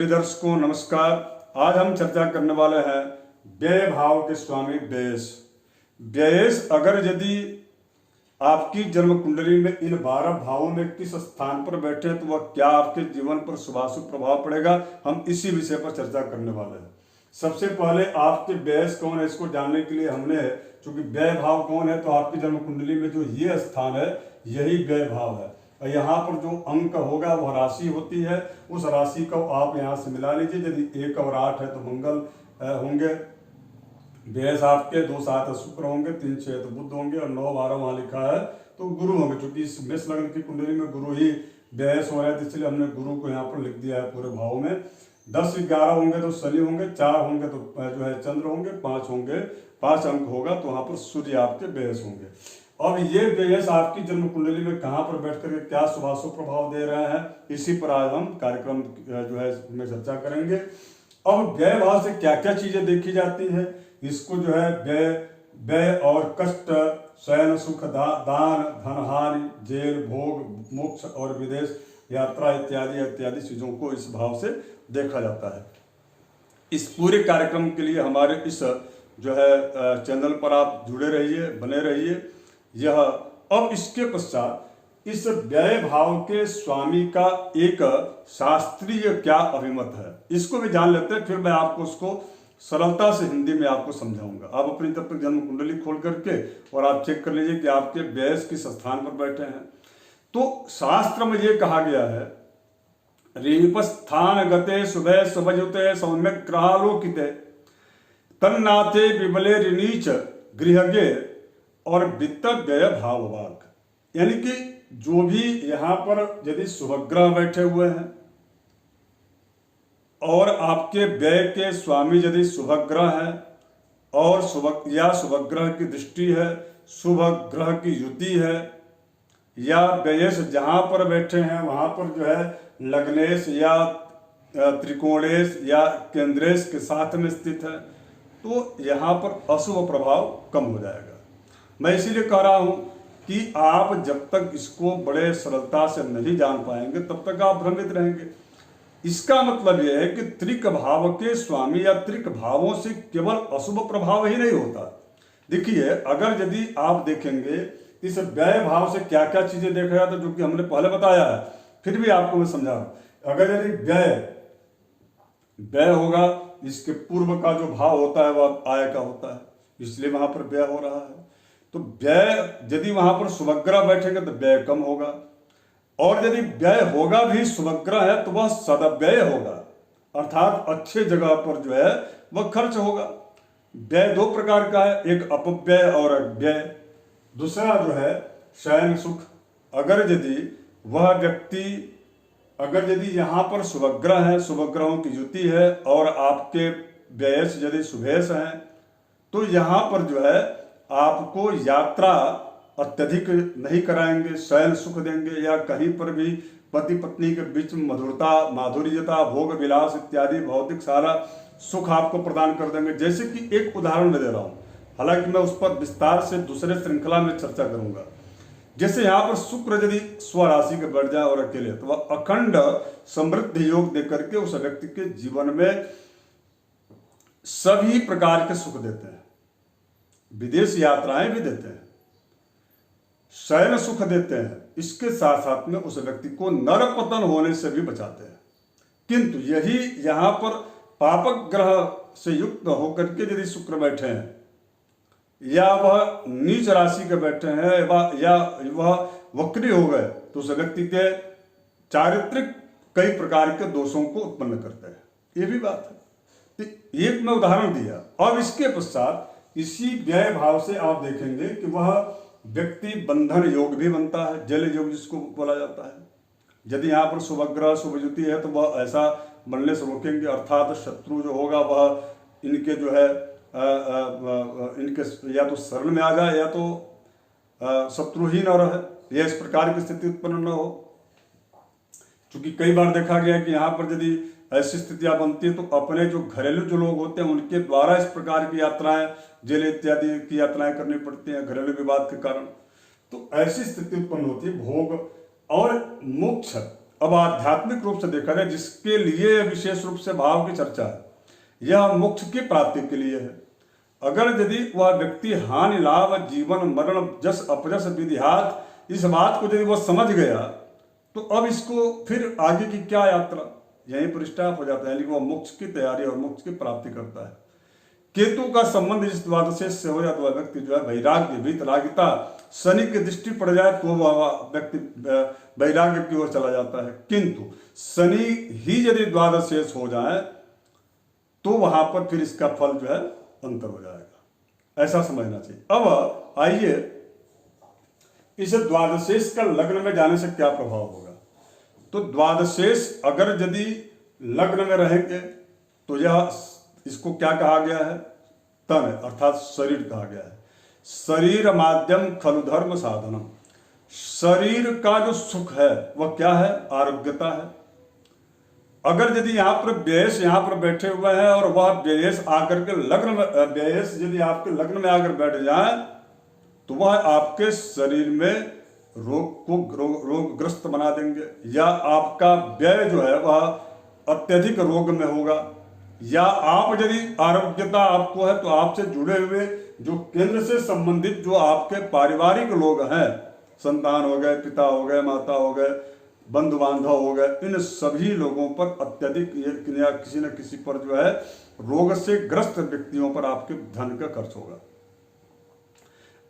दर्शकों नमस्कार। आज हम चर्चा करने वाले हैं व्यय भाव के स्वामी व्ययेश। व्ययेश अगर यदि आपकी जन्म कुंडली में इन 12 भावों में किस स्थान पर बैठे तो वह क्या आपके जीवन पर शुभाशुभ प्रभाव पड़ेगा, हम इसी विषय पर चर्चा करने वाले हैं। सबसे पहले आपके व्ययेश कौन है इसको जानने के लिए हमने, चूंकि व्यय भाव कौन है तो आपकी जन्म कुंडली में जो ये स्थान है यही व्यय भाव है। और यहाँ पर जो अंक होगा वह राशि होती है, उस राशि को आप यहाँ से मिला लीजिए। यदि 1 और 8 है तो मंगल होंगे, व्ययेश आपके 2 7 शुक्र होंगे, 3 6 तो बुध होंगे और 9 12 वहाँ लिखा है तो गुरु होंगे। क्योंकि इस मेष लग्न की कुंडली में गुरु ही व्ययेश हो रहा है तो इसलिए हमने गुरु को यहाँ पर लिख दिया है पूरे भाव में। 10 11 होंगे तो शनि होंगे, 4 होंगे तो जो है चंद्र होंगे, 5 होंगे, 5 अंक होगा तो वहाँ पर सूर्य आपके व्ययेश होंगे। अब ये व्ययेश आपकी जन्म कुंडली में कहाँ पर बैठ कर क्या शुभाशुभ प्रभाव दे रहे हैं, इसी पर आज हम कार्यक्रम जो है में चर्चा करेंगे। अब व्यय भाव से क्या क्या चीजें देखी जाती है, इसको जो है व्यय और कष्ट, शयन सुख, दान, धनहानि, जेल, भोग, मोक्ष और विदेश यात्रा इत्यादि इत्यादि चीजों को इस भाव से देखा जाता है। इस पूरे कार्यक्रम के लिए हमारे इस जो है चैनल पर आप जुड़े रहिए, बने रहिए। यह अब इसके पश्चात इस व्यय भाव के स्वामी का एक शास्त्रीय क्या अभिमत है इसको भी जान लेते हैं, फिर मैं आपको उसको सरलता से हिंदी में आपको समझाऊंगा। आप अपनी तब तक जन्म कुंडली खोल करके और आप चेक कर लीजिए कि आपके व्ययेश किस स्थान पर बैठे हैं। तो शास्त्र में ये कहा गया है, रीपस्थान गते शुभे शुभयुते सौम्यक ग्रहालोकिते तन्नाथे विबले ऋणीच गृहगे और वित्त व्यय भाववाक। यानी कि जो भी यहाँ पर यदि शुभग्रह बैठे हुए हैं और आपके व्यय के स्वामी यदि शुभग्रह है और शुभग्रह की दृष्टि है, शुभ ग्रह की युति है, या व्ययेश जहाँ पर बैठे हैं वहाँ पर जो है लग्नेश या त्रिकोणेश या केंद्रेश के साथ में स्थित है तो यहाँ पर अशुभ प्रभाव कम हो जाएगा। मैं इसीलिए कह रहा हूँ कि आप जब तक इसको बड़े सरलता से नहीं जान पाएंगे तब तक आप भ्रमित रहेंगे। इसका मतलब यह है कि त्रिक भाव के स्वामी या त्रिक भावों से केवल अशुभ प्रभाव ही नहीं होता। देखिए, अगर यदि आप देखेंगे इस व्यय भाव से क्या क्या चीजें देखा जाता है जो कि हमने पहले बताया है, फिर भी आपको मैं समझा रहा हूं। अगर यदि व्यय होगा, इसके पूर्व का जो भाव होता है वह आय का होता है, इसलिए वहां पर व्यय हो रहा है। तो व्यय यदि वहां पर शुभग्रह बैठेगा तो व्यय कम होगा, और यदि व्यय होगा भी शुभग्रह है तो वह सदव्यय होगा, अर्थात अच्छे जगह पर जो है वह खर्च होगा। व्यय 2 प्रकार का है, एक अपव्यय और व्यय। दूसरा जो है शयन सुख। अगर यदि यहाँ पर शुभग्रह है, शुभग्रहों की युति है और आपके व्ययेश यदि शुभेश हैं तो यहाँ पर जो है आपको यात्रा अत्यधिक नहीं कराएंगे, शयन सुख देंगे, या कहीं पर भी पति पत्नी के बीच मधुरता, माधुर्यता, भोग विलास इत्यादि भौतिक सारा सुख आपको प्रदान कर देंगे। जैसे कि एक उदाहरण मैं दे रहा हूँ, हालांकि मैं उस पर विस्तार से दूसरे श्रृंखला में चर्चा करूंगा। जैसे यहाँ पर शुक्र यदि स्वराशि के बढ़ जाए और अकेले तो वह अखंड समृद्धि योग देकर के उस व्यक्ति के जीवन में सभी प्रकार के सुख देते हैं, विदेश यात्राएं भी देते हैं, शयन सुख देते हैं, इसके साथ साथ में उस व्यक्ति को नर पतन होने से भी बचाते हैं। किंतु यही यहाँ पर पापक ग्रह से युक्त होकर के यदि शुक्र बैठे हैं या वह नीच राशि के बैठे हैं या वह वक्री हो गए तो उस व्यक्ति के चारित्रिक कई प्रकार के दोषों को उत्पन्न करते हैं। ये भी बात है। तो एक मैं उदाहरण दिया। अब इसके पश्चात इसी व्यय भाव से आप देखेंगे कि वह व्यक्ति बंधन योग भी बनता है, जल योग जिसको बोला जाता है। यदि यहाँ पर शुभग्रह शुभयुति है तो वह ऐसा बनने से रोकेंगे, अर्थात शत्रु जो होगा वह इनके जो है इनके या तो शरण में आ जाए या तो शत्रुहीन न रहे, यह इस प्रकार की स्थिति उत्पन्न न हो। क्योंकि कई बार देखा गया है कि यहाँ पर यदि ऐसी स्थितियां बनती है तो अपने जो घरेलू जो लोग होते हैं उनके द्वारा इस प्रकार की यात्राएं, जेल इत्यादि की यात्राएं करनी पड़ती हैं घरेलू विवाद के कारण। तो ऐसी स्थिति उत्पन्न होती है। भोग और मोक्ष अब आध्यात्मिक रूप से देखा जाए, जिसके लिए विशेष रूप से भाव की चर्चा है, यह मोक्ष की प्राप्ति के लिए है। अगर यदि वह व्यक्ति हानि लाभ जीवन मरण जस अपजस विधिहात, इस बात को यदि वह समझ गया, तो अब इसको फिर आगे की क्या यात्रा, यहीं पर स्टॉप हो जाता है। यानी वह मोक्ष की तैयारी और मोक्ष की प्राप्ति करता है। केतु का संबंध इस द्वादशेष से हो जाता, वह व्यक्ति जो है वैराग्य वीतरागिता, शनि की दृष्टि पड़ जाए तो वह व्यक्ति वैराग्य की ओर चला जाता है। किंतु शनि ही यदि द्वादशेष हो जाए तो वहां पर फिर इसका फल जो है अंतर हो जाएगा, ऐसा समझना चाहिए। अब आइए इस द्वादशेष का लग्न में जाने से क्या प्रभाव होगा। तो द्वादशेष अगर यदि लग्न में रहेंगे तो यह, इसको क्या कहा गया है, तन अर्थात शरीर कहा गया है। शरीर माध्यम खलु धर्म साधनम, शरीर का जो सुख है वह क्या है, आरोग्यता है। अगर यदि यहाँ पर व्ययस यहाँ पर बैठे हुए हैं और वह व्ययस आकर के लग्न में, व्ययस यदि आपके लग्न में आकर बैठ जाए तो वह आपके शरीर में रोग को रोगग्रस्त बना देंगे, या आपका व्यय जो है वह अत्यधिक रोग में होगा। या आप यदि आरोग्यता आपको है तो आपसे जुड़े हुए जो केंद्र से संबंधित जो आपके पारिवारिक लोग हैं, संतान हो गए, पिता हो गए, माता हो गए, बंधु बांधव हो गए, इन सभी लोगों पर अत्यधिक या किसी न किसी पर जो है रोग से ग्रस्त व्यक्तियों पर आपके धन का खर्च होगा।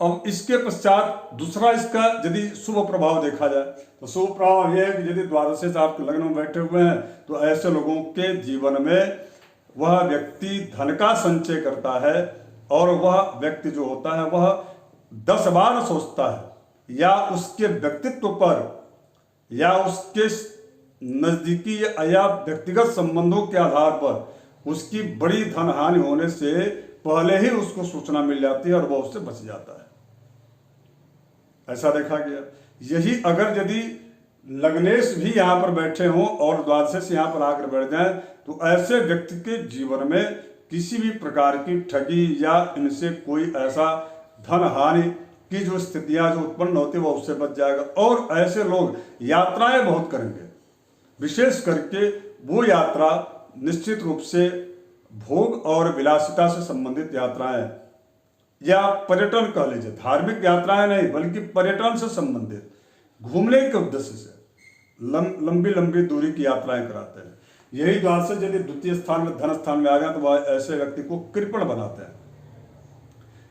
अब इसके पश्चात दूसरा इसका यदि शुभ प्रभाव देखा जाए तो शुभ प्रभाव यह है कि यदि द्वादशेष आपके लग्न में बैठे हुए हैं तो ऐसे लोगों के जीवन में वह व्यक्ति धन का संचय करता है, और वह व्यक्ति जो होता है वह 10 बार सोचता है, या उसके व्यक्तित्व पर या उसके नजदीकी या व्यक्तिगत संबंधों के आधार पर उसकी बड़ी धन हानि होने से पहले ही उसको सूचना मिल जाती है और वह उससे बच जाता है, ऐसा देखा गया। यही अगर यदि लग्नेश भी यहाँ पर बैठे हों और द्वादशेष यहाँ पर आकर बैठ जाएं तो ऐसे व्यक्ति के जीवन में किसी भी प्रकार की ठगी या इनसे कोई ऐसा धन हानि की जो स्थितियां जो उत्पन्न होती है वह उससे बच जाएगा। और ऐसे लोग यात्राएं बहुत करेंगे, विशेष करके वो यात्रा निश्चित रूप से भोग और विलासिता से संबंधित यात्राएं या पर्यटन कह लीजिए, धार्मिक यात्राएं नहीं बल्कि पर्यटन से संबंधित घूमने के उद्देश्य से लंबी लंबी दूरी की यात्राएं कराते हैं। यही द्वादशेष यदि द्वितीय स्थान में धन स्थान में आ गया तो वह ऐसे व्यक्ति को कृपण बनाते हैं,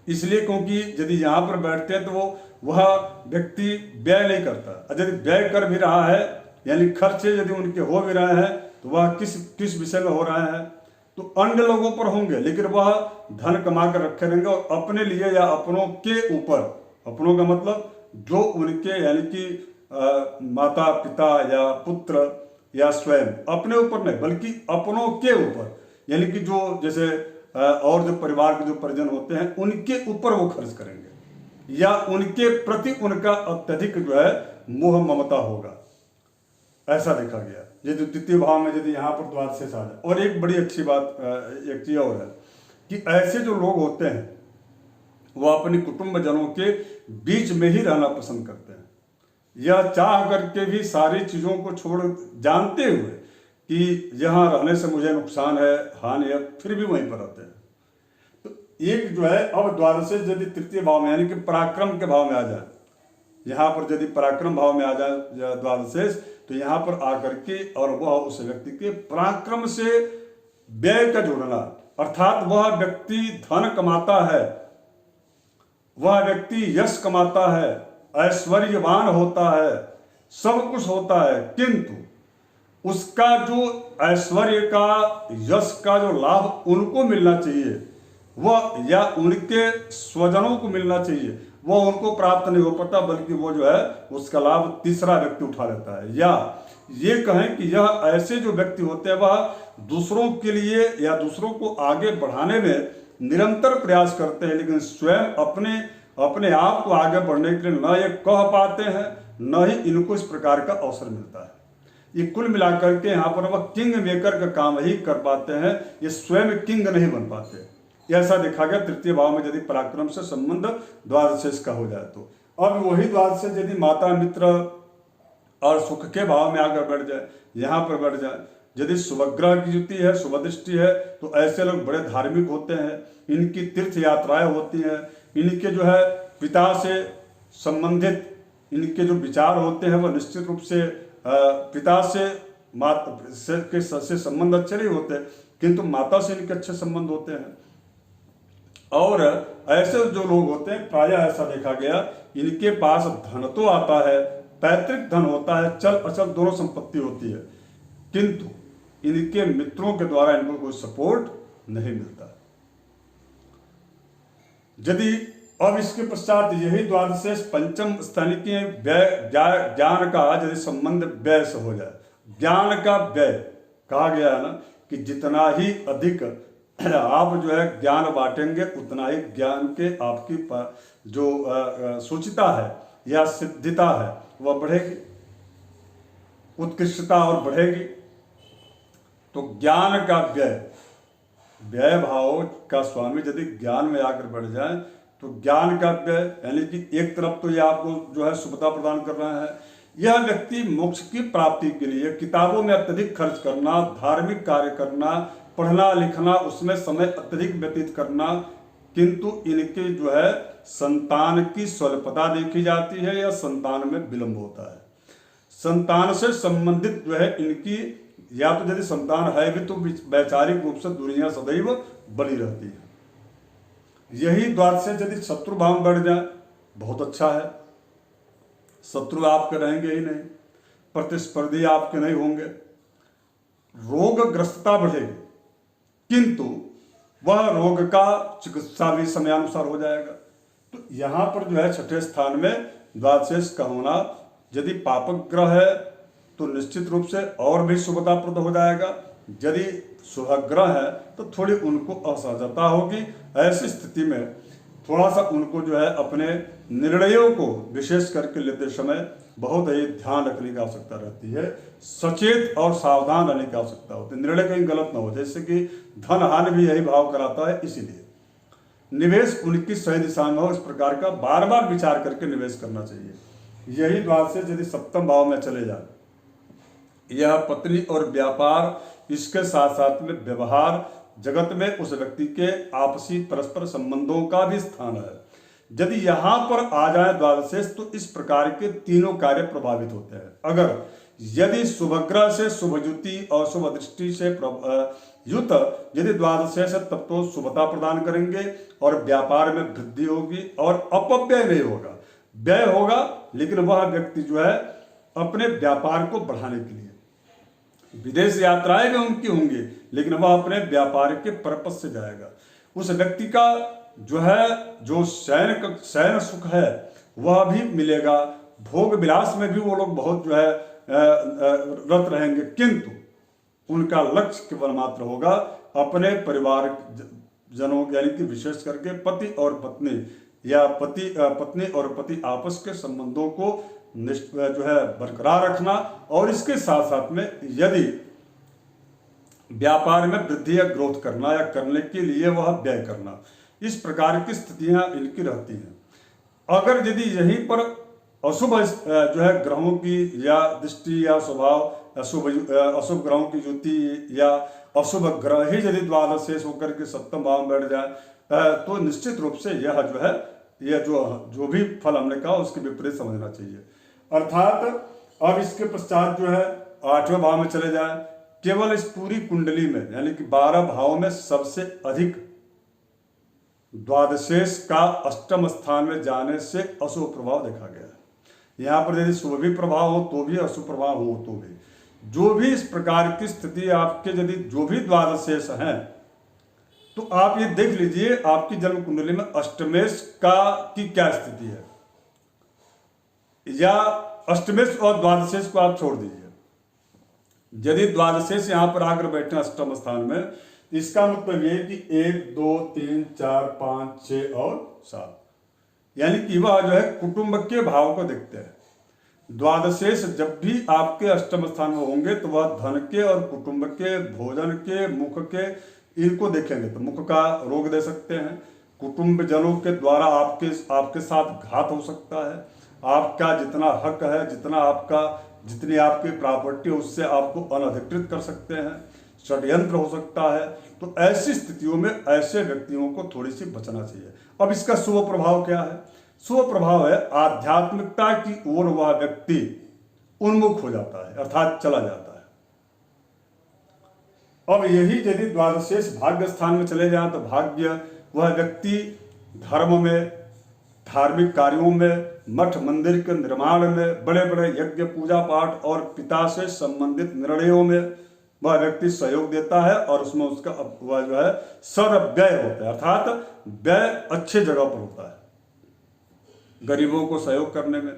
इसलिए क्योंकि यदि यहाँ पर बैठते हैं तो वह व्यक्ति व्यय नहीं करता। यदि व्यय कर भी रहा है यानी खर्चे यदि उनके हो भी रहे हैं तो वह किस विषय में हो रहे हैं, तो अन्य लोगों पर होंगे, लेकिन वह धन कमा कर रखे रहेंगे और अपने लिए या अपनों के ऊपर, अपनों का मतलब जो उनके यानी कि माता पिता या पुत्र या स्वयं, अपने ऊपर नहीं बल्कि अपनों के ऊपर, यानी कि जो जैसे और जो परिवार के जो परिजन होते हैं उनके ऊपर वो खर्च करेंगे, या उनके प्रति उनका अत्यधिक जो है मोह ममता होगा, ऐसा देखा गया। यदि द्वितीय भाव में यदि यहाँ पर द्वादशेष आ जाए। और एक बड़ी अच्छी बात एक चीज और है कि ऐसे जो लोग होते हैं वो अपने कुटुंब जनों के बीच में ही रहना पसंद करते हैं, या चाह करके भी सारी चीजों को छोड़, जानते हुए कि यहाँ रहने से मुझे नुकसान है, हानि है, फिर भी वहीं पर रहते हैं। तो एक जो है अब द्वादशेष यदि तृतीय भाव में यानी कि पराक्रम के भाव में आ जाए, यहाँ पर यदि पराक्रम भाव में आ जाए द्वादशेष, तो यहाँ पर आकर के और वह उस व्यक्ति के पराक्रम से व्यय का जोड़ना, अर्थात वह व्यक्ति धन कमाता है, वह व्यक्ति यश कमाता है, ऐश्वर्यवान होता है, सब कुछ होता है, किंतु उसका जो ऐश्वर्य का यश का जो लाभ उनको मिलना चाहिए वह, या उनके स्वजनों को मिलना चाहिए, वो उनको प्राप्त नहीं हो पाता, बल्कि वो जो है उसका लाभ तीसरा व्यक्ति उठा लेता है। या ये कहें कि यह ऐसे जो व्यक्ति होते हैं वह दूसरों के लिए या दूसरों को आगे बढ़ाने में निरंतर प्रयास करते हैं, लेकिन स्वयं अपने आप को आगे बढ़ने के लिए न ये कह पाते हैं न ही इनको इस प्रकार का अवसर मिलता है। ये कुल मिलाकर के यहाँ पर वह किंग मेकर का काम ही कर पाते हैं, ये स्वयं किंग नहीं बन पाते। ऐसा देखा गया तृतीय भाव में यदि पराक्रम से संबंध द्वादशेष का हो जाए तो। अब वही द्वादशेष यदि माता मित्र और सुख के भाव में आकर बढ़ जाए, यहाँ पर बढ़ जाए। यदि शुभग्रह की युति है, शुभ दृष्टि है, तो ऐसे लोग बड़े धार्मिक होते हैं, इनकी तीर्थ यात्राएं होती हैं, इनके जो है पिता से संबंधित इनके जो विचार होते हैं वह निश्चित रूप से पिता से से संबंध अच्छे नहीं होते, किंतु माता से इनके अच्छे संबंध होते हैं। और ऐसे जो लोग होते हैं प्रायः ऐसा देखा गया, इनके पास धन तो आता है, पैतृक धन होता है, चल अचल दोनों संपत्ति होती है, किंतु इनके मित्रों के द्वारा इनको कोई सपोर्ट नहीं मिलता। यदि अब इसके पश्चात यही द्वादशेष पंचम स्थान के ज्ञान का यदि संबंध व्यय से हो जाए, ज्ञान का व्यय कहा गया है ना कि जितना ही अधिक आप जो है ज्ञान बांटेंगे उतना ही ज्ञान के आपकी जो सूचिता है या सिद्धिता है वह बढ़ेगी, उत्कृष्टता और बढ़ेगी। तो ज्ञान का व्यय भाव का स्वामी यदि ज्ञान में आकर बढ़ जाए तो ज्ञान का व्यय यानी कि एक तरफ तो ये आपको जो है सुविधा प्रदान कर रहा है, यह व्यक्ति मोक्ष की प्राप्ति के लिए किताबों में अत्यधिक खर्च करना, धार्मिक कार्य करना, पढ़ना लिखना, उसमें समय अत्यधिक व्यतीत करना, किंतु इनके जो है संतान की स्वल्पता देखी जाती है या संतान में विलंब होता है। संतान से संबंधित जो है इनकी या तो यदि संतान है भी तो वैचारिक रूप से दूरियां सदैव बनी रहती है। यही द्वार से यदि शत्रु भाव बढ़ जाए बहुत अच्छा है, शत्रु आपके रहेंगे ही नहीं, प्रतिस्पर्धी आपके नहीं होंगे, रोगग्रस्तता बढ़ेगी, किंतु वह रोग का चिकित्सा भी समयानुसार हो जाएगा। तो यहाँ पर जो है छठे स्थान में द्वादशेष का होना यदि पापक ग्रह है तो निश्चित रूप से और भी शुभताप्रद हो जाएगा, यदि शुभग्रह है तो थोड़ी उनको असहजता होगी। ऐसी स्थिति में थोड़ा सा उनको जो है अपने निर्णयों को विशेष करके लेते समय बहुत ही ध्यान रखने की आवश्यकता रहती है, सचेत और सावधान रहने की आवश्यकता होती है, निर्णय कहीं गलत ना हो। जैसे कि धन हानि भी यही भाव कराता है, इसीलिए निवेश उनकी सही दिशा में हो, इस प्रकार का बार बार विचार करके निवेश करना चाहिए। यही द्वादशेष यदि सप्तम भाव में चले जाए, यह पत्नी और व्यापार, इसके साथ साथ में व्यवहार जगत में उस व्यक्ति के आपसी परस्पर संबंधों का भी स्थान है। यदि यहाँ पर आ जाए द्वादशेष तो इस प्रकार के तीनों कार्य प्रभावित होते हैं। अगर यदि शुभग्रह से शुभ युति और शुभ दृष्टि से युत यदि द्वादशेष है तब तो शुभता प्रदान करेंगे और व्यापार में वृद्धि होगी और अपव्यय नहीं होगा। व्यय होगा लेकिन वह व्यक्ति जो है अपने व्यापार को बढ़ाने के लिए, विदेश यात्राएं भी उनकी होंगी लेकिन वह अपने व्यापार के पर्पस से जाएगा। उस व्यक्ति का जो है जो शयन सुख है वह भी मिलेगा, भोग विलास में भी वो लोग बहुत जो है रत रहेंगे, किंतु उनका लक्ष्य केवल मात्र होगा अपने परिवार जनों यानी कि विशेष करके पति और पत्नी या पत्नी और पति आपस के संबंधों को जो है बरकरार रखना और इसके साथ साथ में यदि व्यापार में वृद्धि या ग्रोथ करना या करने के लिए वह व्यय करना, इस प्रकार की स्थितियां इनकी रहती हैं। अगर यदि यहीं पर अशुभ जो है ग्रहों की या दृष्टि या स्वभाव अशुभ ग्रहों की युति या अशुभ ग्रह ही यदि द्वादशेष होकर के सप्तम भाव में बैठ जाए तो निश्चित रूप से यह जो है यह जो भी फल हमने कहा उसके विपरीत समझना चाहिए। अर्थात अब इसके पश्चात जो है आठवें भाव में चले जाए, केवल इस पूरी कुंडली में यानी कि 12 भाव में सबसे अधिक द्वादशेष का अष्टम स्थान में जाने से अशुभ प्रभाव देखा गया है। यहाँ पर यदि शुभ भी प्रभाव हो तो भी अशुभ प्रभाव हो तो भी, जो भी इस प्रकार की स्थिति आपके यदि जो भी द्वादशेष हैं तो आप ये देख लीजिए आपकी जन्म कुंडली में अष्टमेश की क्या स्थिति है, या अष्टमेश और द्वादशेष को आप छोड़ दीजिए। यदि द्वादशेष यहाँ पर आकर बैठे अष्टम स्थान में, इसका मतलब ये कि 1 2 3 4 5 6 और 7 यानी कि वह जो है कुटुंब के भाव को देखते हैं। द्वादशेष जब भी आपके अष्टम स्थान में होंगे तो वह धन के और कुटुंब के, भोजन के, मुख के, इनको देखेंगे तो मुख का रोग दे सकते हैं, कुटुंब जनों के द्वारा आपके साथ घात हो सकता है, आपका जितना हक है, जितना आपका जितनी आपकी प्रॉपर्टी उससे आपको अनधिकृत कर सकते हैं, षड्यंत्र हो सकता है। तो ऐसी स्थितियों में ऐसे व्यक्तियों को थोड़ी सी बचना चाहिए। अब इसका शुभ प्रभाव क्या है? शुभ प्रभाव है आध्यात्मिकता की ओर वह व्यक्ति उन्मुख हो जाता है, अर्थात चला जाता है। अब यही यदि द्वादशेष भाग्य स्थान में चले जाएं तो भाग्य वह व्यक्ति धर्म में, धार्मिक कार्यों में, मठ मंदिर के निर्माण में, बड़े बड़े यज्ञ पूजा पाठ और पिता से संबंधित निर्णयों में वह व्यक्ति सहयोग देता है और उसमें उसका वह जो है सदव्यय होता है, अर्थात व्यय अच्छे जगह पर होता है गरीबों को सहयोग करने में।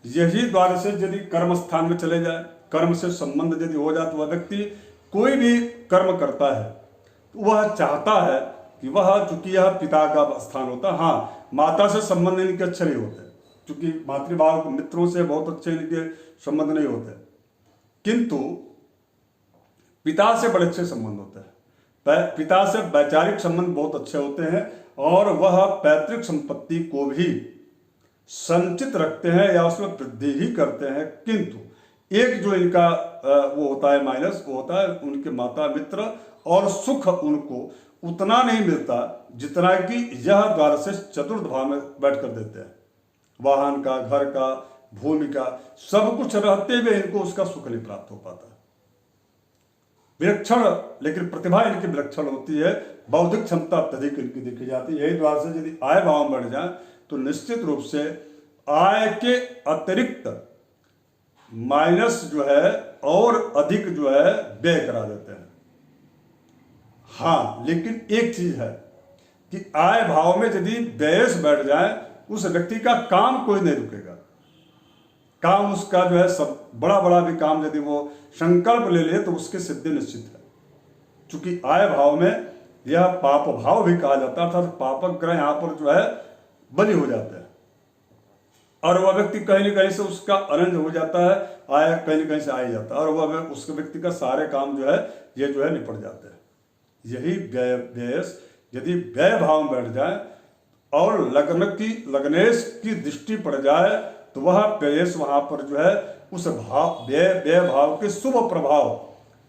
यही द्वादशेष यदि कर्म स्थान में चले जाए, कर्म से संबंध यदि हो जाए तो वह व्यक्ति कोई भी कर्म करता है तो वह चाहता है कि वह, चूंकि यह पिता का स्थान होता है, हाँ माता से संबंध इनके अच्छे नहीं होते, चूंकि मातृभाव मित्रों से बहुत अच्छे इनके संबंध नहीं होते, किंतु पिता से बड़े अच्छे संबंध होते हैं। पिता से वैचारिक संबंध बहुत अच्छे होते हैं और वह पैतृक संपत्ति को भी संचित रखते हैं या उसमें वृद्धि ही करते हैं। किंतु एक जो इनका वो होता है माइनस, वो होता है उनके माता मित्र, और सुख उनको उतना नहीं मिलता जितना कि यह द्वादशेष चतुर्थ भाव में बैठ कर देते हैं। वाहन का, घर का, भूमि का, सब कुछ रहते हुए इनको उसका सुख नहीं प्राप्त हो पाता। विलक्षण, लेकिन प्रतिभा इनकी विलक्षण होती है, बौद्धिक क्षमता अत्यधिक इनकी देखी जाती है। यही द्वादशेष यदि आय भाव में बढ़ जाए तो निश्चित रूप से आय के अतिरिक्त माइनस जो है और अधिक जो है व्यय करा देते हैं। हाँ, लेकिन एक चीज है कि आय भाव में यदि व्यय बैठ जाए उस व्यक्ति का काम कोई नहीं रुकेगा। काम उसका जो है सब बड़ा बड़ा भी काम यदि वो संकल्प ले ले तो उसकी सिद्धि निश्चित है। चूंकि आय भाव में यह पाप भाव भी कहा जाता है, अर्थात पापक ग्रह यहाँ पर जो है बलि हो जाते हैं और वह व्यक्ति कहीं न कहीं से उसका आनंद हो जाता है, आय कहीं न कहीं से आ ही जाता है और वह उसके व्यक्ति का सारे काम जो है ये जो है निपट जाते हैं। यही व्यय यदि व्यय भाव में बैठ जाए और लग्नेश की दृष्टि पड़ जाए तो वह व्ययेश वहां पर जो है उस भाव व्यय भाव के शुभ प्रभाव,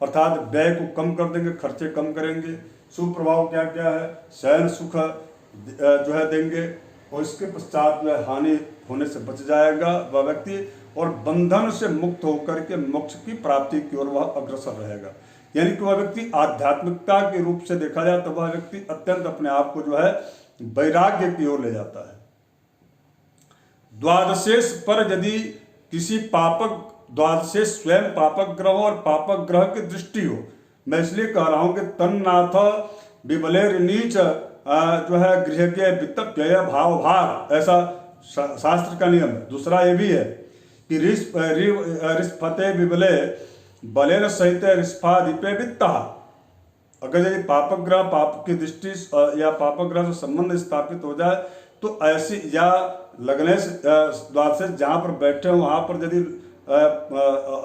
अर्थात व्यय को कम कर देंगे, खर्चे कम करेंगे। शुभ प्रभाव क्या क्या है? शयन सुख जो है देंगे और इसके पश्चात में हानि होने से बच जाएगा वह व्यक्ति और बंधन से मुक्त होकर के मोक्ष की प्राप्ति की ओर वह अग्रसर रहेगा। यानी कि वह व्यक्ति आध्यात्मिकता के रूप से देखा जाए तो वह व्यक्ति अत्यंत अपने आप को जो है वैराग्य की ओर ले जाता है। द्वादशेष पर यदि किसी पापक, द्वादशेष स्वयं पापक ग्रह और पापक ग्रह की दृष्टि हो, मैं इसलिए कह रहा हूं कि तन्नाथ विबलेर नीच जो है गृह के वित्त व्यय भाव भाग, ऐसा शास्त्र का नियम है। दूसरा ये भी है कि रिस्फते विबले बलेन सहित रिस्फाधिपे वित्ता, अगर यदि पापक ग्रह पाप की दृष्टि या पापक ग्रह से संबंध स्थापित हो जाए तो ऐसी, या लग्नेश द्वादशेष जहाँ पर बैठे हो वहाँ पर यदि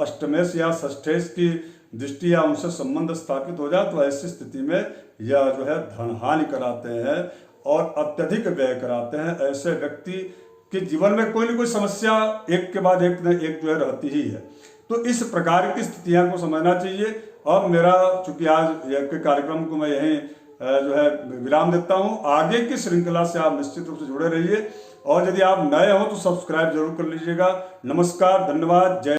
अष्टमेश या षष्ठेश की दृष्टि या उनसे संबंध स्थापित हो जाए तो ऐसी स्थिति में यह जो है धन हानि कराते हैं और अत्यधिक व्यय कराते हैं। ऐसे व्यक्ति के जीवन में कोई न कोई समस्या एक के बाद एक न एक जो है रहती ही है। तो इस प्रकार की स्थितियां को समझना चाहिए। अब मेरा चूंकि आज के कार्यक्रम को मैं यहीं जो है विराम देता हूं। आगे की श्रृंखला से आप निश्चित रूप से जुड़े रहिए और यदि आप नए हो तो सब्सक्राइब जरूर कर लीजिएगा। नमस्कार, धन्यवाद, जय।